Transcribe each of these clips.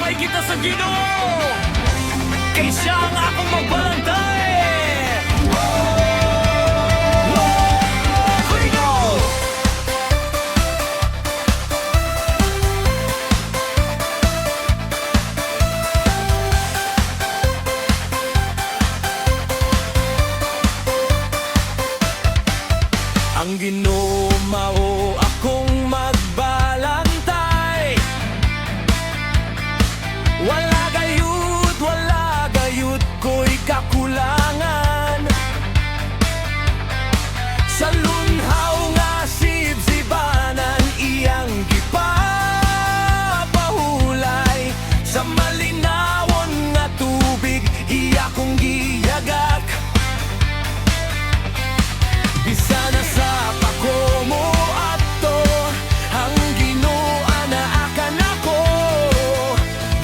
Lipay kita sa Ginoo, kay siya ang akong magbalantay. Ang Ginoo mao akong magbalantay. Wala gayud ko'y kakulangan. Sa lunhaw nga sibsibanan iyang gipapahulay. Sa malinawon nga tubig iya kong giyagak. Bisa na sa pakomo ato ang Ginoo anaakan ako.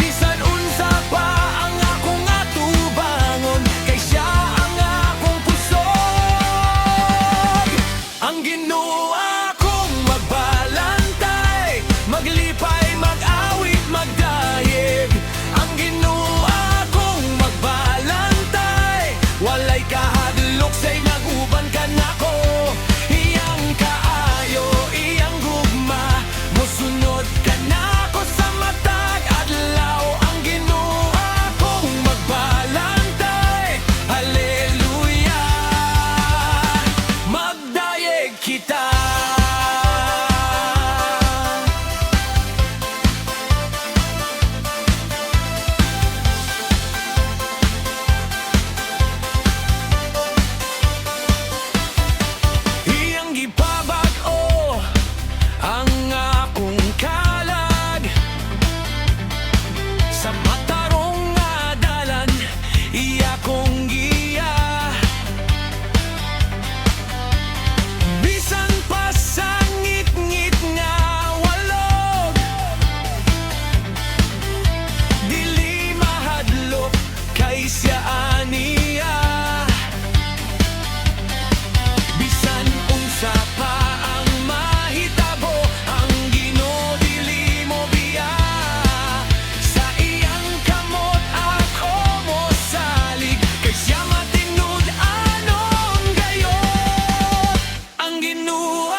Bisan unsa pa ang akong atubangon, kay siya ang akong pusog. Ang Ginoo akong magbalantay, maglipay, mag-awit, magdayeg. Ang Ginoo akong magbalantay, walay kahadlok say naguban ka nako. Iyang kaayo, iyang gugma, mosunod ka nako sa matag adlaw. Ang Ginoo akong magbalantay, haleluya, magdayeg kita. Iyang gipabag-o ang akong kalag. Sa matarong nga dalan iya kong giya. Bisan pa sa ngit-ngit nga walog, dili mahadlok kay siya aniya. Bisan unsa pa ang mahitabo, ang Ginoo dili mo biya. Sa iyang kamot ako mosalig, kay siya matinud anon gayod. Ang Ginoo